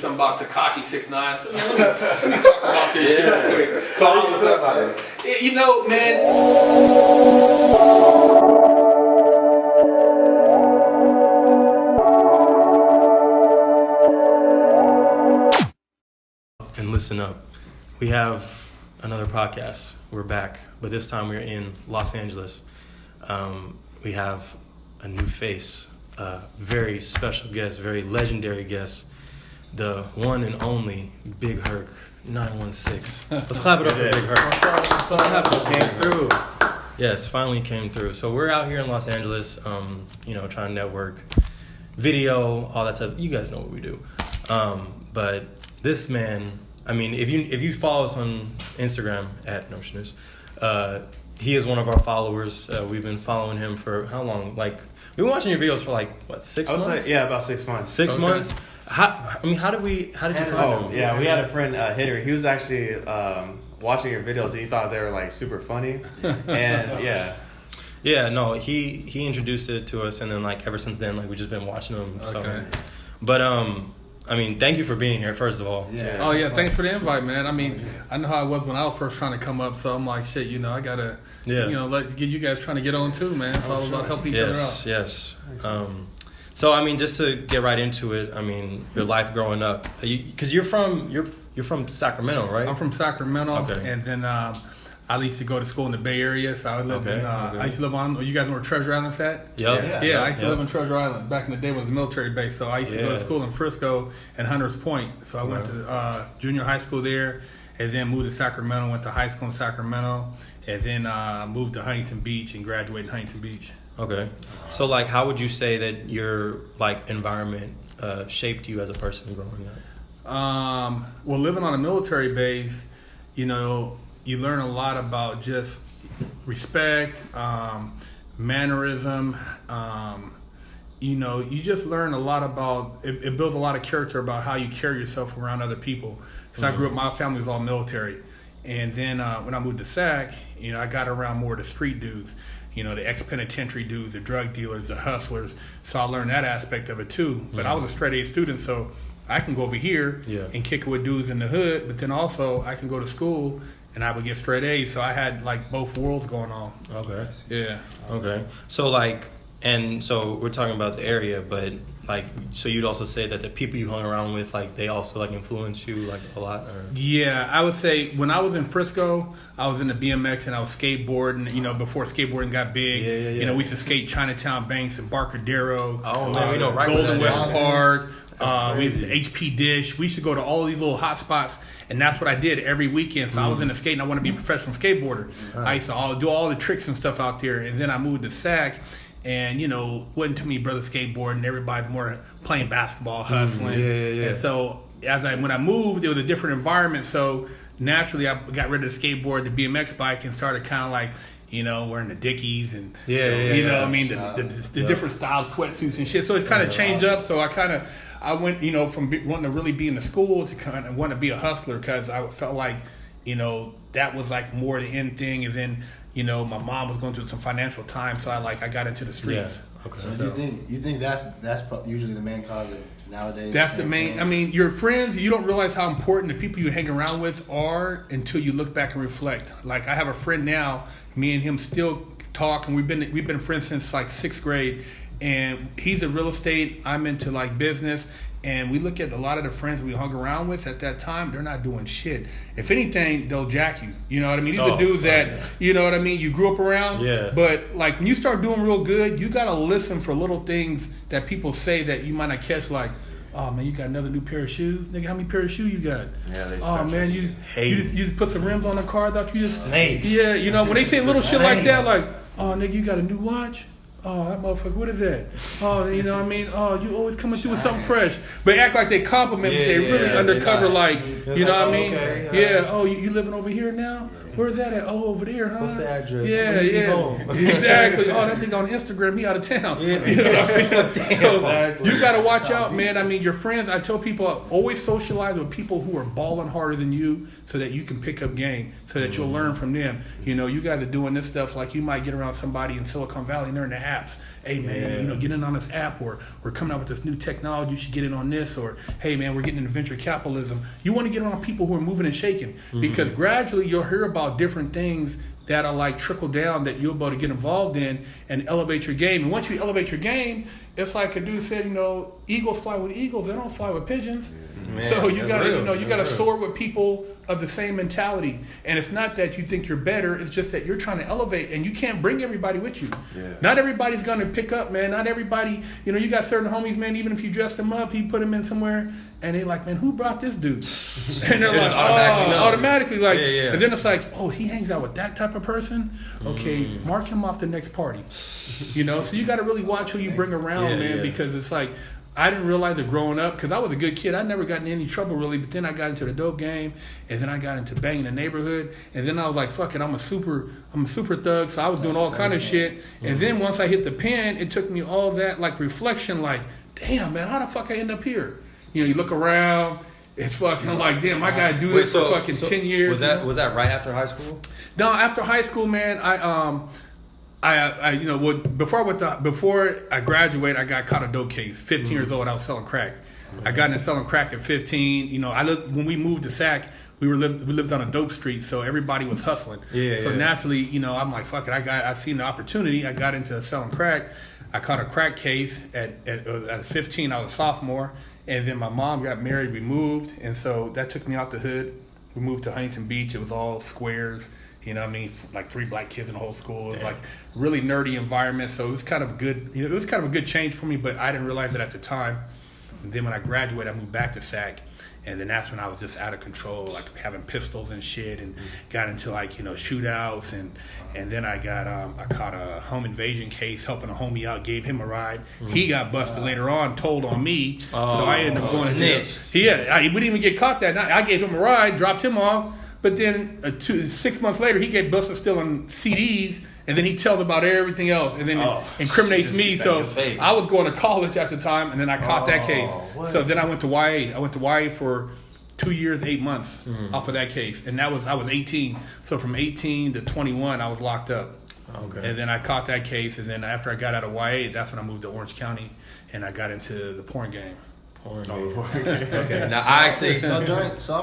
Something about Tekashi 6ix9ine. So, let me talk about this shit real quick. So I was you know, man. And listen up. We have another podcast. We're back, but this time we're in Los Angeles. We have a new face, a very special guest, very legendary guest, the one and only BigHerc916. Let's clap it up for BigHerc. Came through. Yes, finally came through. So we're out here in Los Angeles, trying to network, video, all that stuff. You guys know what we do. But this man, I mean, if you follow us on Instagram at Notionus, he is one of our followers. We've been following him for how long? Like, we've been watching your videos for 6 months? About 6 months. 6 months? How did you find him? Yeah, we had a friend, Hitter. He was actually watching your videos and he thought they were super funny. And Yeah, no, he introduced it to us, and then ever since then, we've just been watching him. Okay. So. But I mean, thank you for being here, first of all. Yeah. Oh yeah, thanks for the invite, man. I mean, I know how I was when I was first trying to come up, so I'm like, shit, I gotta, get you guys trying to get on too, man. It's all about helping each other out. Yes. So I mean, just to get right into it, I mean, your life growing up, because you're from Sacramento, right? I'm from Sacramento, okay. And then I used to go to school in the Bay Area, so I lived in. I used to live on. You guys know where Treasure Island's at? Yep. Yeah, I used to live in Treasure Island back in the day when it was a military base. So I used to go to school in Frisco and Hunters Point. So I went to junior high school there, and then moved to Sacramento. Went to high school in Sacramento, and then moved to Huntington Beach and graduated in Huntington Beach. Okay. So how would you say that your environment shaped you as a person growing up? Well, living on a military base, you learn a lot about just respect, mannerism. You just learn a lot about it builds a lot of character about how you carry yourself around other people. Because I grew up, my family was all military, and then when I moved to Sac, I got around more of the street dudes. The ex-penitentiary dudes, the drug dealers, the hustlers. So I learned that aspect of it too. But I was a straight A student, so I can go over here and kick it with dudes in the hood, but then also I can go to school and I would get straight A's. So I had both worlds going on. Okay. Yeah. Okay. So and so we're talking about the area, but so you'd also say that the people you hung around with, they also influenced you a lot? Or? Yeah, I would say when I was in Frisco, I was in the BMX and I was skateboarding, before skateboarding got big. Yeah. We used to skate Chinatown Banks and Barcadero, right Golden West Park, we HP Dish. We used to go to all these little hot spots. And that's what I did every weekend. So I was in the skate and I wanted to be a professional skateboarder. I used to do all the tricks and stuff out there. And then I moved to Sac. And, wasn't too many brothers skateboarding. Everybody's more playing basketball, hustling. And so when I moved, it was a different environment. So naturally, I got rid of the skateboard, the BMX bike, and started kind of wearing the Dickies and, the different styles, sweatsuits and shit. So it kind of changed up. So I went, from wanting to really be in the school to kind of want to be a hustler because I felt that was more the end thing. And then, my mom was going through some financial time, so I got into the streets. Yeah. Okay. So you think that's usually the main cause of nowadays? That's the main. I mean, your friends, you don't realize how important the people you hang around with are until you look back and reflect. I have a friend now. Me and him still talk, and we've been friends since 6th grade. And he's in real estate. I'm into business. And we look at a lot of the friends we hung around with at that time, they're not doing shit. If anything, they'll jack you. You know what I mean? These are dudes that, you know what I mean, you grew up around. Yeah. But when you start doing real good, you got to listen for little things that people say that you might not catch, oh man, you got another new pair of shoes? Nigga, how many pair of shoes you got? Yeah, they oh man, you just put some rims on the car that you just snakes. Yeah, when they say little shit like that, oh nigga, you got a new watch? Oh, that motherfucker, what is that? Oh, you know what I mean? Oh, you always coming through with something fresh. But act like they compliment, but they really undercover, you know what I mean? Okay, oh, you living over here now? Where's that at? Oh, over there, huh? What's the address? Yeah. Exactly. Oh, that nigga on Instagram, he out of town. Yeah. You know what I mean? Exactly. You got to watch out, man. I mean, your friends, I tell people, always socialize with people who are balling harder than you so that you can pick up game, so that you'll learn from them. You guys are doing this stuff, you might get around somebody in Silicon Valley and they're in the apps. hey man, get in on this app, or we're coming out with this new technology, you should get in on this, or hey man, we're getting into venture capitalism. You want to get on people who are moving and shaking, because gradually you'll hear about different things that are like trickle down that you're able to get involved in and elevate your game. And once you elevate your game, it's like a dude said, eagles fly with eagles, they don't fly with pigeons. Man, so you gotta, real. you gotta soar with people of the same mentality. And it's not that you think you're better, it's just that you're trying to elevate, and you can't bring everybody with you. Yeah. Not everybody's gonna pick up, man. Not everybody, you got certain homies, man, even if you dress them up, you put them in somewhere, and they like, man, who brought this dude? And they're like, automatically like, and then it's like, oh, he hangs out with that type of person? Okay, mark him off the next party. So you gotta really watch who you bring around, man, because it's like, I didn't realize it growing up, because I was a good kid. I never got in any trouble really, but then I got into the dope game, and then I got into banging the neighborhood, and then I was like, fuck it, I'm a super thug, so I was doing all kind of shit. And then once I hit the pen, it took me all that like reflection, like, damn man, how the fuck I end up here? You look around, it's fucking like, damn, I gotta do this for fucking 10 years. Was that right after high school? No, after high school, man, before I graduated, I got caught a dope case. 15 years old, I was selling crack. I got into selling crack at 15. When we moved to Sac, we lived on a dope street, so everybody was hustling. Naturally, I'm like, fuck it. I seen the opportunity. I got into selling crack. I caught a crack case at 15. I was a sophomore, and then my mom got married. We moved, and so that took me out the hood. We moved to Huntington Beach. It was all squares. Like 3 black kids in the whole school. It was like really nerdy environment. So it was kind of good. It was kind of a good change for me, but I didn't realize it at the time. And then when I graduated, I moved back to Sac. And then that's when I was just out of control, like having pistols and shit, and got into like, shootouts. And then I caught a home invasion case, helping a homie out, gave him a ride. He got busted later on, told on me. So I ended up going to jail. We didn't even get caught that night. I gave him a ride, dropped him off. But then 6 months later, he get busted stealing CDs, and then he tells about everything else, and then incriminates me. So I was going to college at the time, and then I caught that case. What? So then I went to YA. I went to YA for 2 years, 8 months off of that case, and I was 18. So from 18 to 21, I was locked up. Okay. And then I caught that case, and then after I got out of YA, that's when I moved to Orange County, and I got into the porn game. Okay. Now I actually. So I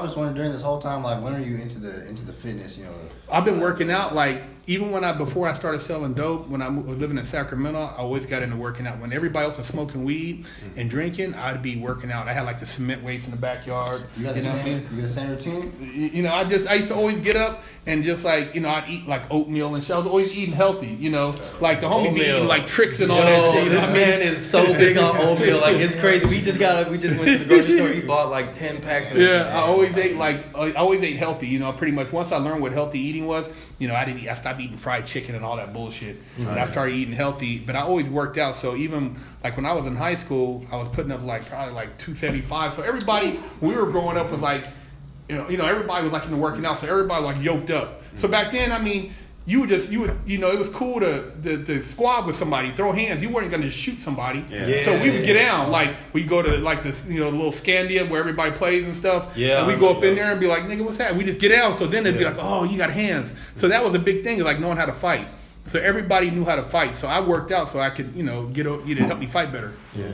was wondering during this whole time, like, when are you into the fitness? I've been working out like even before I started selling dope. When I was living in Sacramento, I always got into working out. When everybody else was smoking weed and drinking, I'd be working out. I had like the cement weights in the backyard. You got the same routine? I used to always get up and just like I'd eat like oatmeal and shit. I was always eating healthy. Like the homie be eating like tricks and all that shit. This man is so big on oatmeal. Like it's crazy. We just went to the grocery store. He bought like 10 packs. I always ate healthy. Pretty much once I learned what healthy eating was, I stopped eating fried chicken and all that bullshit. And I started eating healthy, but I always worked out. So even like when I was in high school, I was putting up probably 275. So everybody, we were growing up with like, everybody was like into working out. So everybody like yoked up. So back then, it was cool to squad with somebody, throw hands. You weren't going to just shoot somebody. So we would get down. Like, we go to, like, the little Scandia where everybody plays and stuff. And we go up in there and be like, nigga, what's that? We just get down. So then they'd be like, oh, you got hands. So that was a big thing, like knowing how to fight. So everybody knew how to fight. So I worked out so I could, help me fight better. Yeah.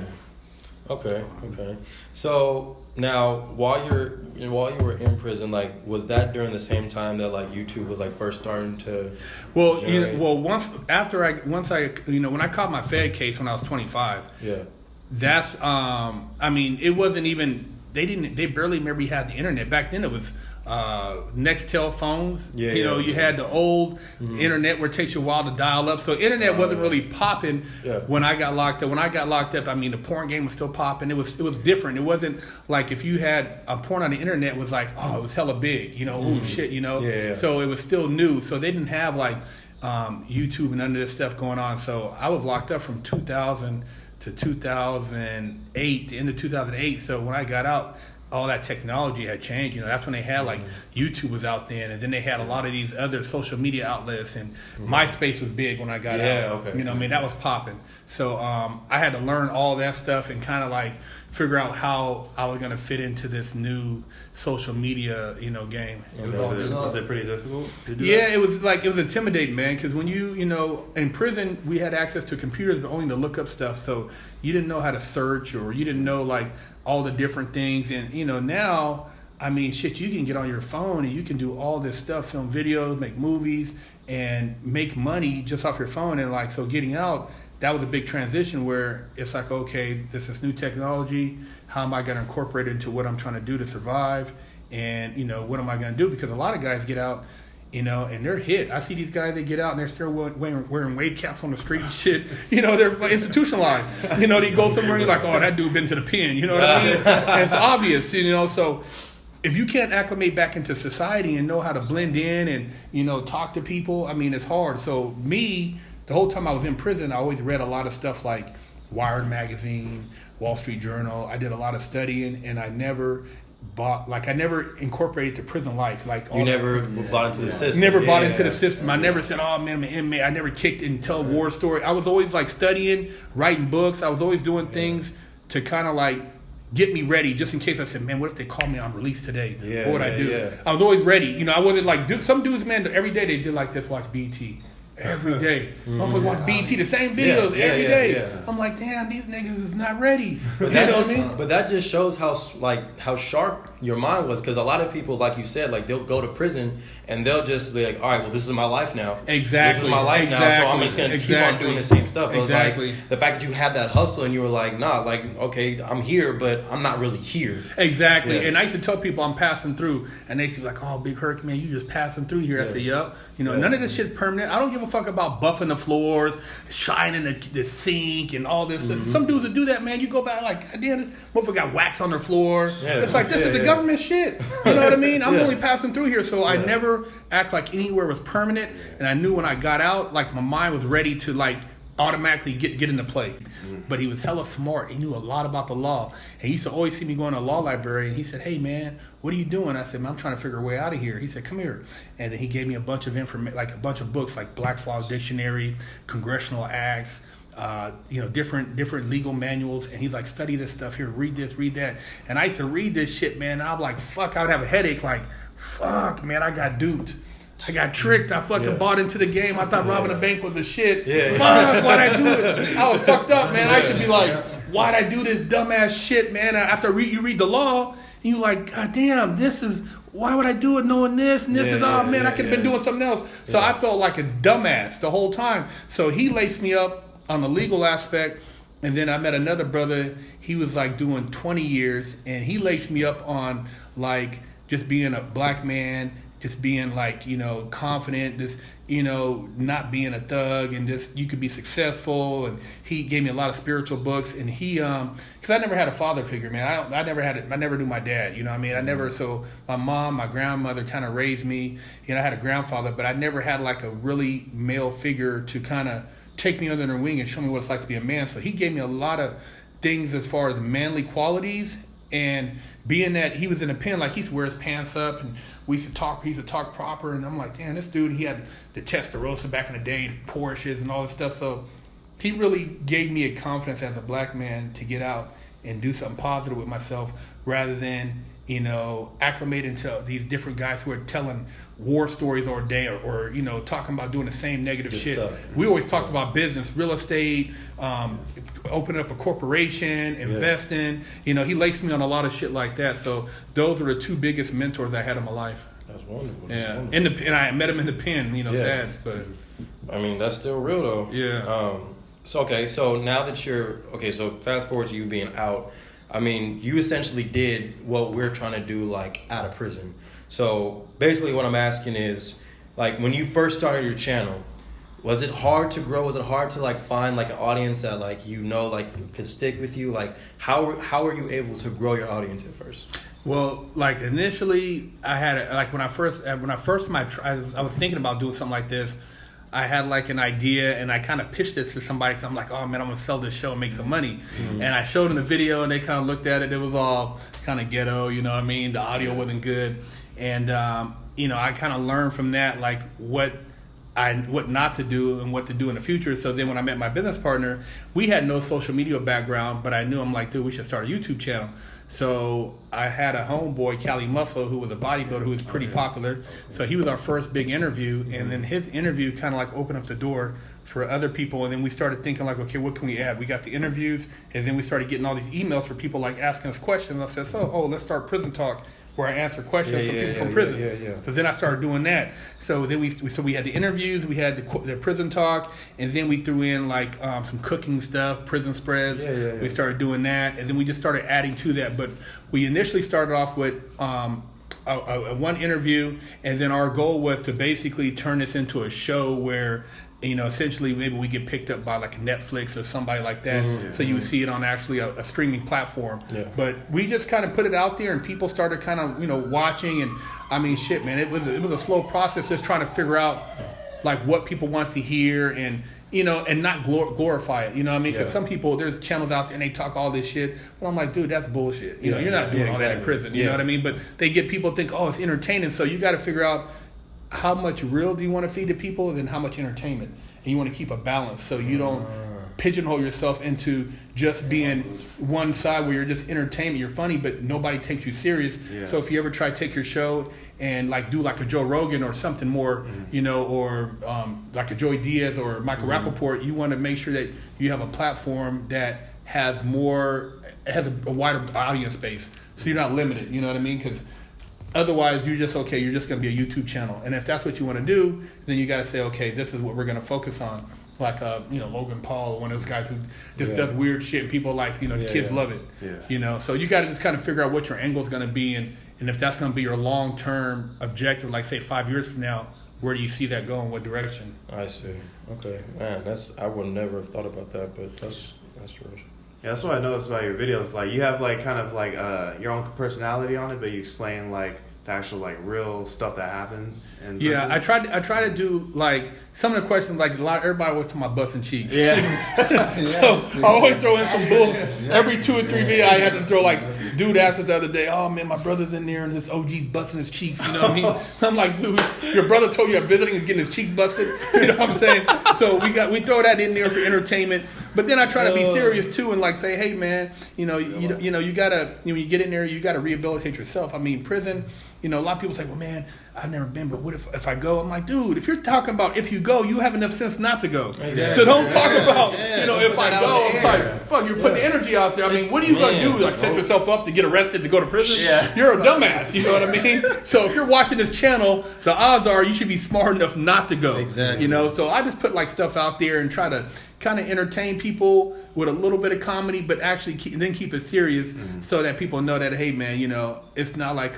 Okay. So now, while you were in prison, like, was that during the same time that like YouTube was like first starting to? Well, once I when I caught my Fed case when I was 25. Yeah. That's it wasn't even they barely maybe had the internet back then. It was Nextel phones. You had the old internet where it takes you a while to dial up. So internet wasn't really popping when I got locked up. When I got locked up, the porn game was still popping. It was different. It wasn't like if you had a porn on the internet, it was like, oh, it was hella big. Oh shit. So it was still new. So they didn't have like YouTube and none of this stuff going on. So I was locked up from 2000 to 2008, the end of 2008. So when I got out, all that technology had changed. That's when they had like YouTube was out then, and then they had a lot of these other social media outlets, and MySpace was big when I got out. That was popping. So I had to learn all that stuff and kind of like figure out how I was gonna fit into this new social media, game. Was it pretty difficult to do Yeah, that? it was intimidating, man. Because when you in prison, we had access to computers, but only to look up stuff. So you didn't know how to search, or you didn't know like all the different things. And now, I mean, shit, you can get on your phone and you can do all this stuff, film videos, make movies, and make money just off your phone. And like, so getting out, that was a big transition where it's like, okay, this is new technology. How am I going to incorporate it into what I'm trying to do to survive? And, what am I going to do? Because a lot of guys get out, and they're hit. I see these guys, they get out and they're still wearing wave caps on the street and shit. They're institutionalized. They go somewhere and you're like, oh, that dude been to the pen. You know what I mean? And it's obvious, so if you can't acclimate back into society and know how to blend in and, talk to people, I mean, it's hard. So me, the whole time I was in prison, I always read a lot of stuff like Wired Magazine, Wall Street Journal. I did a lot of studying, and I never incorporated the prison life. Like you never bought into the system. Never bought into the system. I never said, "Oh man, I'm an inmate." I never kicked and tell a war story. I was always like studying, writing books. I was always doing things to kind of like get me ready, just in case I said, "Man, what if they call me on release today? What would I do?" Yeah. I was always ready. I wasn't like some dudes, man. Every day they did like this, watch BT. Every day. Motherfuckers watch BT, the same videos every day. Yeah. I'm like, damn, these niggas is not ready. But that just shows how sharp your mind was, because a lot of people, like you said, like they'll go to prison and they'll just be like, all right, well, this is my life now. Exactly. This is my life now, so I'm just gonna keep on doing the same stuff. But exactly. Like the fact that you had that hustle and you were like, nah, like, okay, I'm here, but I'm not really here. Exactly. Yeah. And I used to tell people I'm passing through, and they used to be like, oh, Big Herc, man, you just passing through here. I said, yup. None of this shit's permanent. I don't give a fuck about buffing the floors, shining the sink, and all this stuff. Some dudes that do that, man, you go back like, damn, this motherfucker got wax on their floor. Yeah. It's like, this is the government shit. You know what I mean? I'm only passing through here, so I never act like anywhere was permanent. And I knew when I got out, like my mind was ready to like automatically get into play. But he was hella smart. He knew a lot about the law. And he used to always see me going to a law library, and he said, hey man, what are you doing? I said, man, I'm trying to figure a way out of here. He said, come here. And then he gave me a bunch of information, like a bunch of books, like Black's Law Dictionary, Congressional Acts, different legal manuals. And he's like, study this stuff here, read this, read that. And I used to read this shit, man. I'm like, fuck, I would have a headache. Like, fuck, man, I got duped. I got tricked. I fucking bought into the game. I thought robbing a bank was the shit. Fuck, why'd I do it? I was fucked up, man. I should be like, why'd I do this dumbass shit, man? After you read the law, and you like, God damn, why would I do it knowing this? And this is, I could have been doing something else. So I felt like a dumbass the whole time. So he laced me up on the legal aspect. And then I met another brother. He was like doing 20 years. And he laced me up on like just being a black man, just being like, confident, just, not being a thug, and just you could be successful. And he gave me a lot of spiritual books. And he, because I never had a father figure, man. I never knew my dad, so my mom, my grandmother kind of raised me. I had a grandfather, but I never had like a really male figure to kind of take me under their wing and show me what it's like to be a man. So he gave me a lot of things as far as manly qualities. And being that he was in a pen, like he used to wear his pants up, and he used to talk proper, and I'm like, damn, this dude, he had the Testarossa back in the day, the Porsches and all this stuff. So he really gave me a confidence as a black man to get out and do something positive with myself, rather than, acclimate into these different guys who are telling war stories all day, or talking about doing the same negative shit. We always talked about business, real estate, opening up a corporation, investing. He laced me on a lot of shit like that. So those are the two biggest mentors I had in my life. That's wonderful. Yeah, and I met him in the pen. Sad, but I mean that's still real though. Yeah. So now that so fast forward to you being out. I mean, you essentially did what we're trying to do, like, out of prison. So, basically what I'm asking is, like, when you first started your channel, was it hard to grow? Was it hard to, like, find, like, an audience that, like, could stick with you? Like, how were you able to grow your audience at first? Well, like, initially, I had, like, I was thinking about doing something like this. I had like an idea, and I kind of pitched it to somebody, because I'm like, oh man, I'm gonna sell this show and make some money. Mm-hmm. And I showed them the video, and they kind of looked at it. It was all kind of ghetto, you know what I mean? The audio wasn't good. And, I kind of learned from that, like, what what not to do and what to do in the future. So then when I met my business partner, we had no social media background, but I knew, I'm like, dude, we should start a YouTube channel. So I had a homeboy, Cali Muscle, who was a bodybuilder who was pretty popular. So he was our first big interview, and then his interview kind of like opened up the door for other people. And then we started thinking like, okay, what can we add? We got the interviews, and then we started getting all these emails for people like asking us questions. I said, let's start Prison Talk, where I answer questions from people from prison. So then I started doing that. So then we had the interviews, we had the prison talk, and then we threw in like some cooking stuff, prison spreads. We started doing that, and then we just started adding to that. But we initially started off with one interview, and then our goal was to basically turn this into a show where, essentially maybe we get picked up by like Netflix or somebody like that. So you would see it on actually a streaming platform. But we just kind of put it out there, and people started kind of, watching. And I mean, shit, man, it was a slow process just trying to figure out like what people want to hear and, and not glorify it. You know what I mean? Because some people, there's channels out there and they talk all this shit. But I'm like, dude, that's bullshit. You're not doing all that in prison. You know what I mean? But they get people to think, oh, it's entertaining. So you got to figure out how much real do you want to feed to people, and then how much entertainment. And you want to keep a balance so you don't pigeonhole yourself into just being one side where you're just entertainment, you're funny, but nobody takes you serious. So if you ever try to take your show and like do like a Joe Rogan or something more, or like a Joey Diaz or Michael Rappaport, you want to make sure that you have a platform that has a wider audience base, so you're not limited. You know what I mean? Because otherwise, you're just going to be a YouTube channel. And if that's what you want to do, then you got to say, okay, this is what we're going to focus on. Like, Logan Paul, one of those guys who just does weird shit. And people like, the kids love it. So you got to just kind of figure out what your angle is going to be. And if that's going to be your long-term objective, like say 5 years from now, where do you see that going? What direction? I see. Okay. Man, I would never have thought about that, but that's real. Yeah, that's what I noticed about your videos. Like, you have like kind of like your own personality on it, but you explain like the actual like real stuff that happens. Yeah, I try to do like some of the questions. Like everybody always talking about busting cheeks. So I always throw in some bull. Every 2 or 3 videos, I had to throw like, dude asked us the other day, oh man, my brother's in there and this OG's busting his cheeks. You know what I mean? I'm like, dude, your brother told you I'm visiting is getting his cheeks busted. You know what I'm saying? So we throw that in there for entertainment. But then I try to be serious too and like say, hey man, you gotta, when you get in there, you gotta rehabilitate yourself. I mean, prison, a lot of people say, well man, I've never been, but what if I go? I'm like, dude, if you're talking about if you go, you have enough sense not to go. Exactly. So don't talk about, if I go, it's like, fuck, you're putting the energy out there. I mean, what are you gonna do? Like set yourself up to get arrested to go to prison? You're a dumbass, you know what I mean? So if you're watching this channel, the odds are you should be smart enough not to go. Exactly. So I just put like stuff out there and try to kind of entertain people with a little bit of comedy, but actually keep it serious so that people know that, hey man, it's not like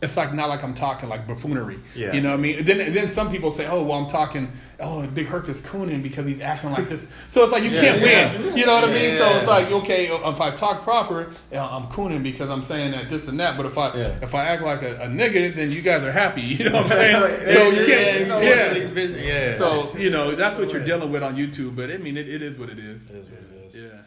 it's like not like I'm talking like buffoonery. You know what I mean? Then some people say, oh well, I'm talking, BigHerc is cooning because he's acting like this. So it's like you can't win. You know what I mean? So it's like, okay, if I talk proper, I'm cooning because I'm saying that this and that. But if I act like a nigga, then you guys are happy. You know what I'm saying? So you can't. So that's what you're dealing with on YouTube. But I mean, it is what it is. It is what it is. Yeah.